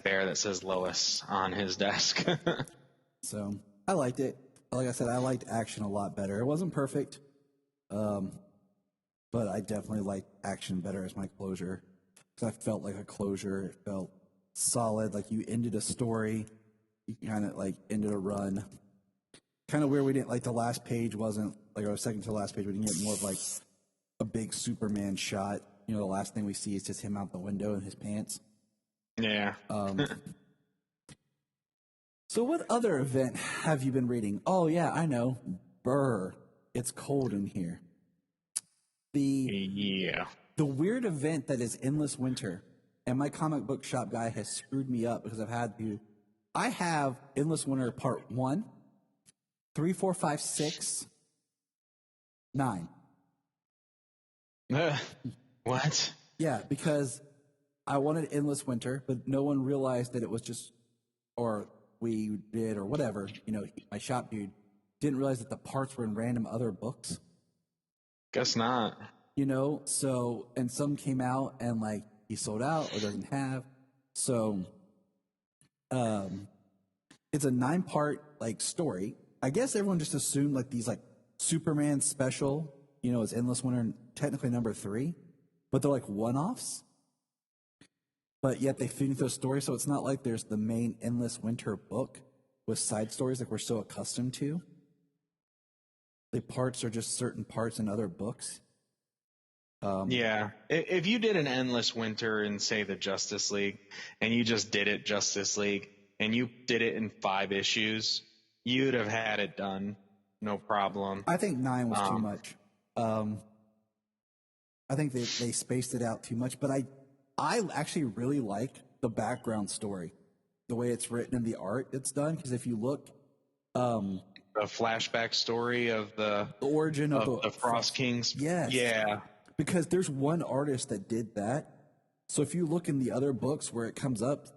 bear that says Lois on his desk. So I liked it. Like I said, I liked Action a lot better. It wasn't perfect, but I definitely liked Action better as my closure because I felt like a closure. It felt solid, like you ended a story, you kind of like ended a run. Kind of where we didn't like the last page wasn't like our second to last page. We didn't get more of like a big Superman shot. You know, the last thing we see is just him out the window in his pants. Yeah. So what other event have you been reading? Oh yeah, I know. Brr. It's cold in here. The weird event that is Endless Winter, and my comic book shop guy has screwed me up because I have Endless Winter Part 1, 3, 4, 5, 6, 9. What? Yeah, because I wanted Endless Winter, but no one realized that it was just, or we did, or whatever. You know, my shop dude didn't realize that the parts were in random other books. Guess not. You know, so, and some came out and like he sold out or doesn't have. So, it's a 9-part like story. I guess everyone just assumed like these like Superman special, you know, is Endless Winter technically number 3, but they're like one-offs. But yet they finish those stories, so it's not like there's the main Endless Winter book with side stories like we're so accustomed to. The parts are just certain parts in other books. Yeah. If you did an Endless Winter in, say, the Justice League, and you just did it Justice League, and you did it in 5 issues, you'd have had it done. No problem. I think 9 was too much. I think they spaced it out too much, but I actually really like the background story, the way it's written and the art it's done. Because if you look, the flashback story of the origin of the Frost Kings. Yes. Yeah. Because there's one artist that did that. So if you look in the other books where it comes up,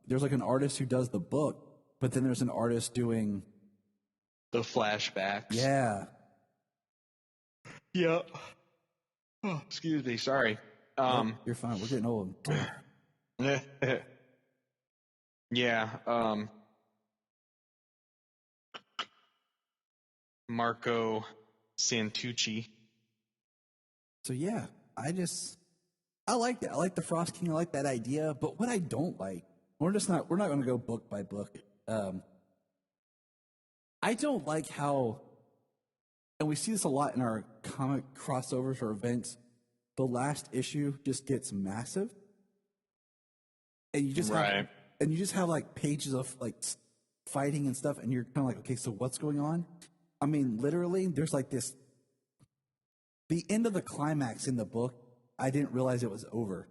there's like an artist who does the book, but then there's an artist doing the flashbacks. Yeah. Yep. Oh, excuse me. Sorry. You're fine. We're getting old. Yeah. Marco Santucci. So yeah, I like it. I like the Frost King. I like that idea. But what I don't like, we're not going to go book by book. I don't like how, and we see this a lot in our comic crossovers or events, the last issue just gets massive. And you just have like pages of like fighting and stuff, and you're kind of like, okay, so what's going on? I mean, literally, there's like this, the end of the climax in the book, I didn't realize it was over.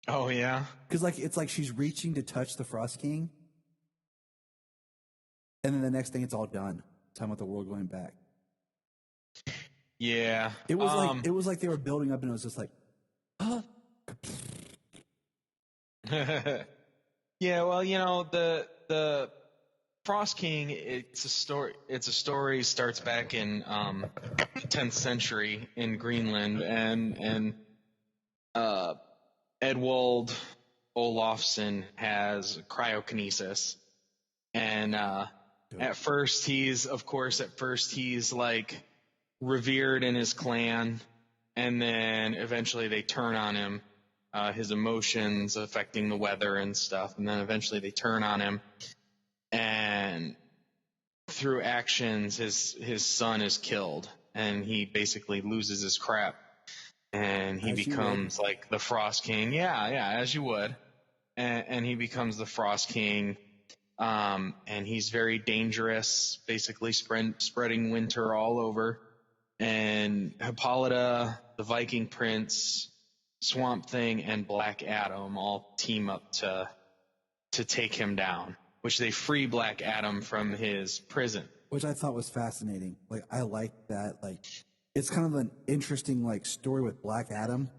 Oh, yeah? Because like it's like she's reaching to touch the Frost King, and then the next thing, it's all done. Time with the world going back. Yeah. It was like they were building up, and it was just like, huh? Yeah, well, you know, the Frost King, it's a story starts back in the 10th century in Greenland, and Edwald Olafsson has cryokinesis, And at first he's like revered in his clan, and then eventually they turn on him, his emotions affecting the weather and stuff, and then eventually they turn on him, and through actions his son is killed, and he basically loses his crap, and he becomes like the Frost King. Yeah, as you would. And he becomes the Frost King. And he's very dangerous, basically spreading winter all over. And Hippolyta, the Viking Prince, Swamp Thing, and Black Adam all team up to take him down, which they free Black Adam from his prison. Which I thought was fascinating. Like, I like that. Like, it's kind of an interesting, like, story with Black Adam,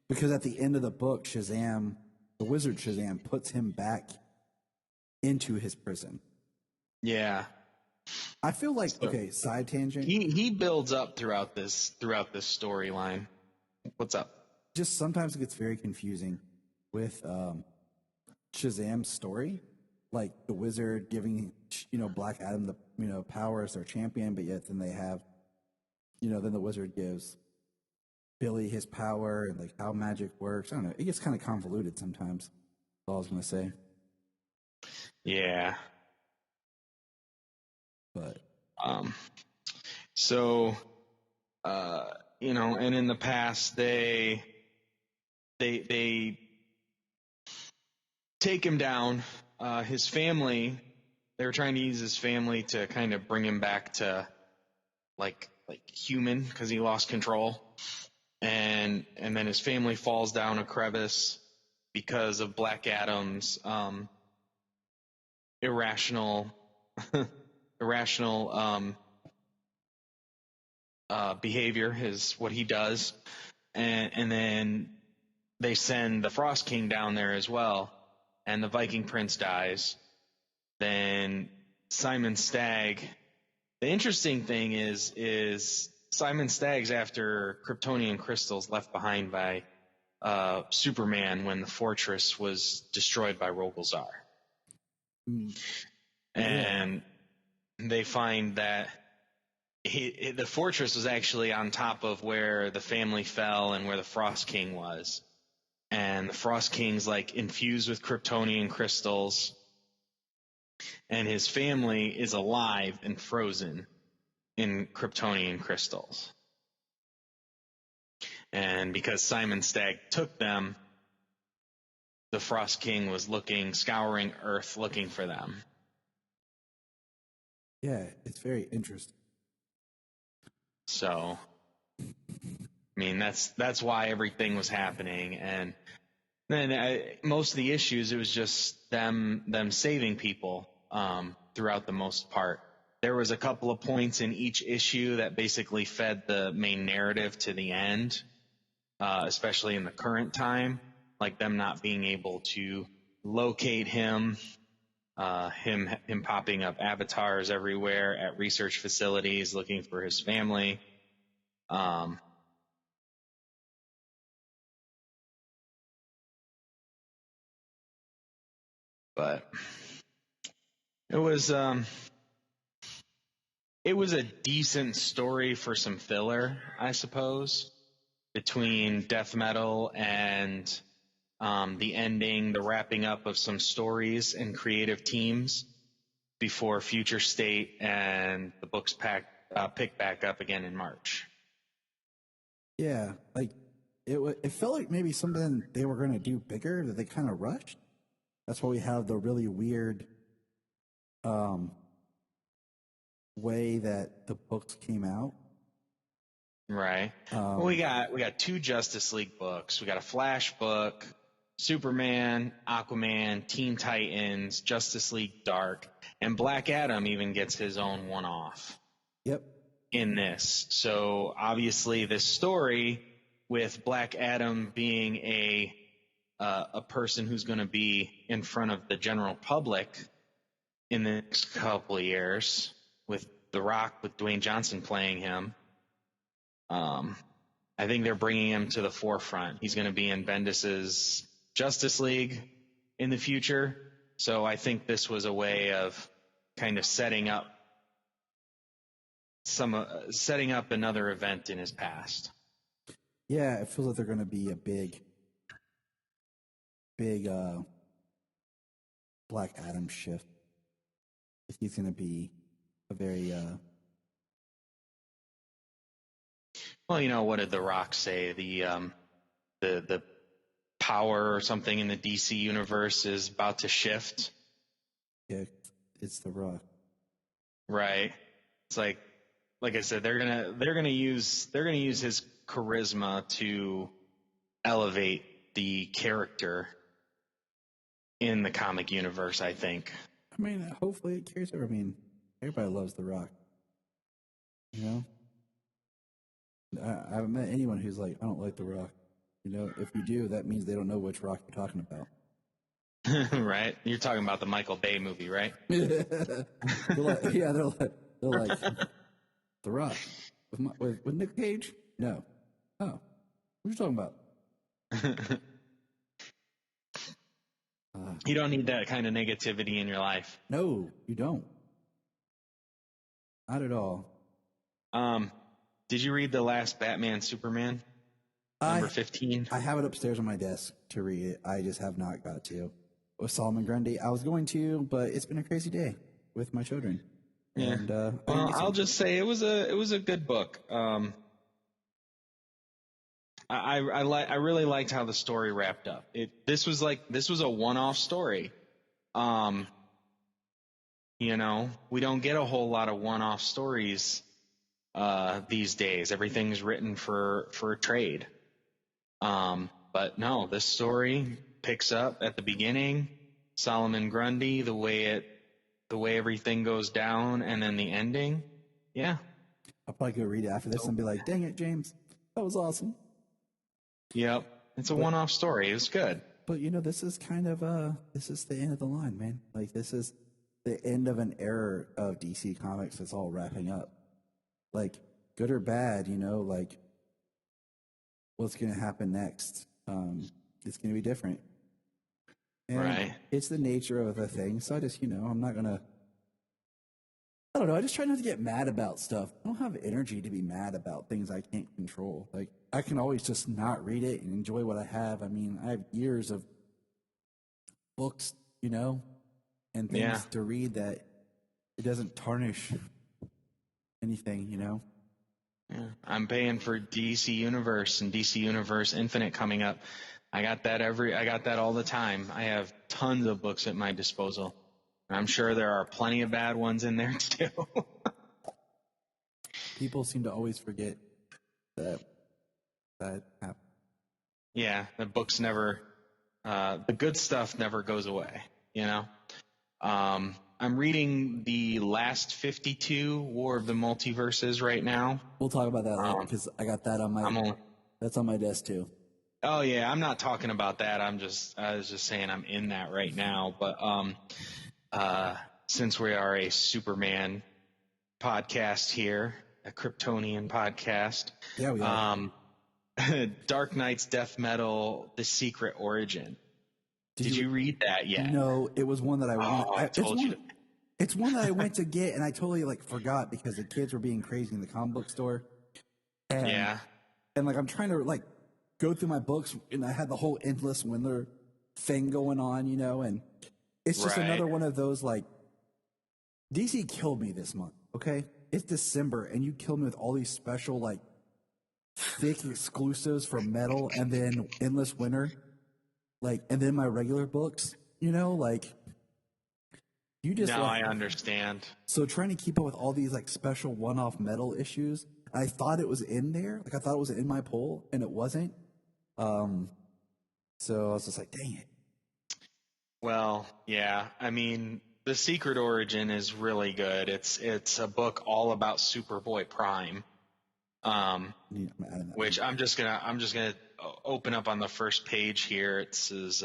because at the end of the book, Shazam, the wizard Shazam, puts him back into his prison. Yeah. I feel like, okay, side tangent. He builds up throughout this storyline. What's up? Just sometimes it gets very confusing with Shazam's story. Like the wizard giving, Black Adam the, power as their champion, but yet then they have, then the wizard gives Billy his power and like how magic works. I don't know. It gets kind of convoluted sometimes. That's all I was going to say. Yeah. But so and in the past they take him down. His family, they were trying to use his family to kind of bring him back to like human, because he lost control, and then his family falls down a crevice because of Black Adam's irrational behavior, is what he does, and then they send the Frost King down there as well, and the Viking Prince dies. Then Simon Stagg. The interesting thing is Simon Stagg's after Kryptonian crystals left behind by Superman when the fortress was destroyed by Rogolzar. And they find that the fortress was actually on top of where the family fell and where the Frost King was. And the Frost King's like infused with Kryptonian crystals, and his family is alive and frozen in Kryptonian crystals. And because Simon Stagg took them, the Frost King was scouring Earth looking for them. Yeah, it's very interesting. So, I mean, that's why everything was happening. And then most of the issues, it was just them saving people throughout the most part. There was a couple of points in each issue that basically fed the main narrative to the end, especially in the current time, like them not being able to locate him, him popping up avatars everywhere at research facilities looking for his family. But it was a decent story for some filler, I suppose, between death metal and the ending, the wrapping up of some stories and creative teams before Future State and the books pick back up again in March. Yeah, like it felt like maybe something they were going to do bigger that they kind of rushed. That's why we have the really weird way that the books came out. Right. Well, we got 2 Justice League books. We got a Flash book, Superman, Aquaman, Teen Titans, Justice League Dark, and Black Adam even gets his own one-off. Yep. In this. So obviously this story with Black Adam being a person who's going to be in front of the general public in the next couple of years, with The Rock, with Dwayne Johnson playing him. I think they're bringing him to the forefront. He's going to be in Bendis's Justice League in the future. So I think this was a way of kind of setting up another event in his past. Yeah, it feels like they're going to be a big Black Adam shift. He's going to be a very Well, you know, what did The Rock say? The power or something in the DC universe is about to shift. yeah, it's The Rock. Right. It's like I said, they're gonna use his charisma to elevate the character in the comic universe, I think. I mean, hopefully it carries over. I mean, everybody loves The Rock. You know? I haven't met anyone who's like, I don't like The Rock. You know, if you do, that means they don't know which Rock you're talking about. Right? You're talking about the Michael Bay movie, right? they're like, The Rock with Nick Cage? No. Oh, what are you talking about? You don't need that kind of negativity in your life. No, you don't. Not at all. Did you read the last Batman Superman? Number 15? I have it upstairs on my desk to read it. I just have not got to. With Solomon Grundy, I was going to, but it's been a crazy day with my children. Yeah. And well, I'll just say it was a good book. I really liked how the story wrapped up. This was a one-off story. You know, we don't get a whole lot of one-off stories these days. Everything's written for a trade. But no, this story picks up at the beginning. Solomon Grundy, the way everything goes down, and then the ending. Yeah. I'll probably go read it after this and be like, dang it, James, that was awesome. Yep. It's a one-off story. It was good. But, you know, this is kind of, this is the end of the line, man. Like, this is the end of an era of DC Comics that's all wrapping up. Like, good or bad, you know, like, what's going to happen next? It's going to be different. And right. It's the nature of the thing. So I just, you know, I'm not going to, I don't know. I just try not to get mad about stuff. I don't have energy to be mad about things I can't control. Like, I can always just not read it and enjoy what I have. I mean, I have years of books, you know, and things to read that it doesn't tarnish anything, you know. Yeah. I'm paying for DC Universe and DC Universe Infinite coming up. I got that all the time. I have tons of books at my disposal. I'm sure there are plenty of bad ones in there too. People seem to always forget that happened. Yeah, the books never, the good stuff never goes away, you know? I'm reading the last 52 War of the Multiverses right now. We'll talk about that later because I got that on that's on my desk too. Oh yeah, I'm not talking about that. I was just saying I'm in that right now. But since we are a Superman podcast here, a Kryptonian podcast, yeah, we are. Dark Knight's Death Metal: The Secret Origin. Did you read that yet? No, it was one that I went. I told you. It's one that I went to get, and I totally forgot because the kids were being crazy in the comic book store. And, yeah. And I'm trying to go through my books, and I had the whole Endless Winter thing going on, you know, and it's just another one of those DC killed me this month. Okay, it's December, and you killed me with all these special thick exclusives for Metal, and then Endless Winter, and then my regular books, you know, you just. Now I understand. So trying to keep up with all these special one-off Metal issues, I thought it was in there, I thought it was in my pull, and it wasn't. So I was just like, dang it. Well, yeah. I mean, The Secret Origin is really good. It's a book all about Superboy Prime. Which I'm just gonna open up on the first page here. It says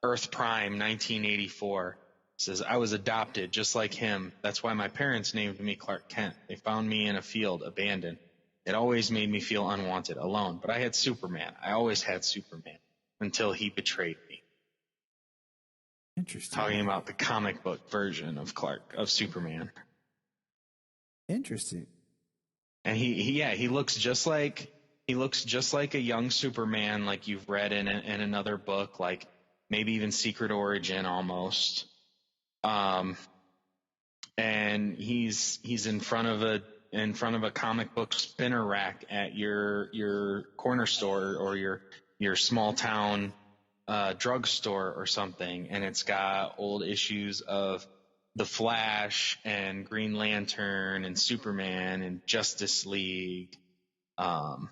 Earth Prime 1984. It says, I was adopted just like him. That's why my parents named me Clark Kent. They found me in a field, abandoned. It always made me feel unwanted, alone. But I had Superman. I always had Superman until he betrayed me. Interesting. talking about the comic book version of Superman. Interesting. And he looks just like a young Superman, like you've read in another book, like maybe even Secret Origin almost. And he's in front of a comic book spinner rack at your corner store or your small town drugstore or something, and it's got old issues of The Flash and Green Lantern and Superman and Justice League, Firestorm.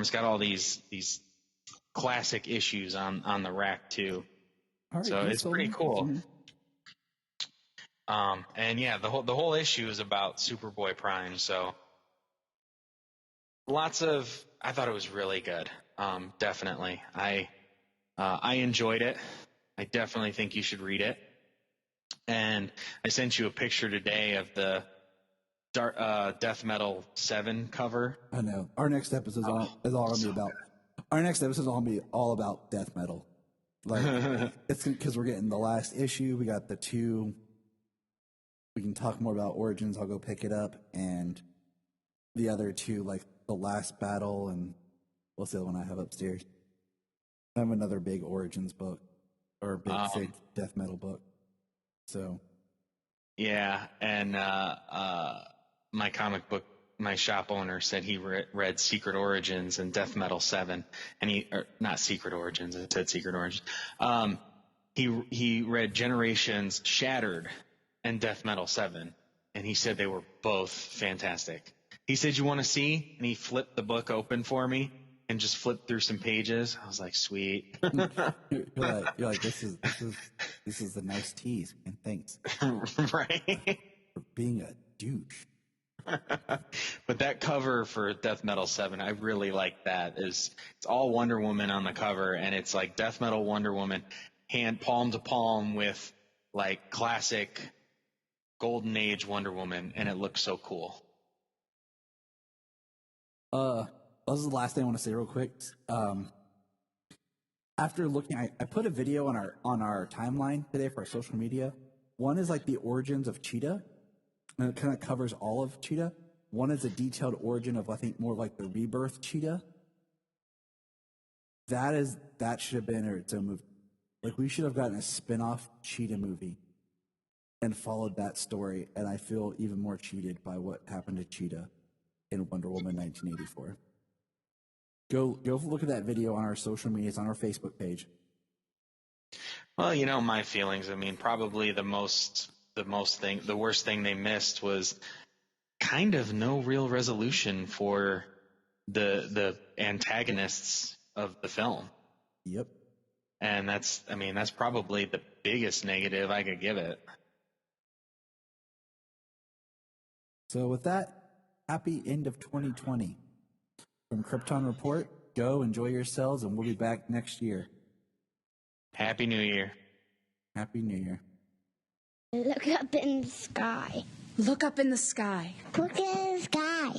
It's got all these classic issues on the rack too. Right, so it's pretty cool. And yeah, the whole issue is about Superboy Prime. So I thought it was really good. Definitely. I enjoyed it. I definitely think you should read it. And I sent you a picture today of the Death Metal 7 cover. I know. Our next episode is all going to be about. Our next episode is all going to be all about death metal. Like it's because we're getting the last issue. We got the 2. We can talk more about Origins. I'll go pick it up, and the other 2, like the Last Battle, and what's the other one I have upstairs? I have another big Origins book, or a big thick death metal book. So, yeah, and my shop owner said he read Secret Origins and Death Metal 7, and not Secret Origins. It said Secret Origins. He read Generations Shattered and Death Metal 7, and he said they were both fantastic. He said, "You want to see?" And he flipped the book open for me and just flipped through some pages. I was like, "Sweet." you're like, this is a nice tease, and thanks, right? For being a douche. But that cover for Death Metal 7, I really like that. It's all Wonder Woman on the cover, and it's like Death Metal Wonder Woman, hand palm to palm with like classic Golden Age Wonder Woman, and it looks so cool. This is the last thing I want to say real quick. After looking, I put a video on our timeline today for our social media. One is like the origins of Cheetah, and it kind of covers all of Cheetah. One is a detailed origin of, I think, more like the rebirth Cheetah. That should have been its own movie. Like, we should have gotten a spin-off Cheetah movie and followed that story, and I feel even more cheated by what happened to Cheetah in Wonder Woman 1984. Go look at that video on our social media. It's on our Facebook page. Well, my feelings. I mean, probably the worst thing they missed was kind of no real resolution for the antagonists of the film. Yep. And that's probably the biggest negative I could give it. So with that, happy end of 2020. From Krypton Report, go enjoy yourselves, and we'll be back next year. Happy New Year. Happy New Year. Look up in the sky. Look up in the sky. Look in the sky.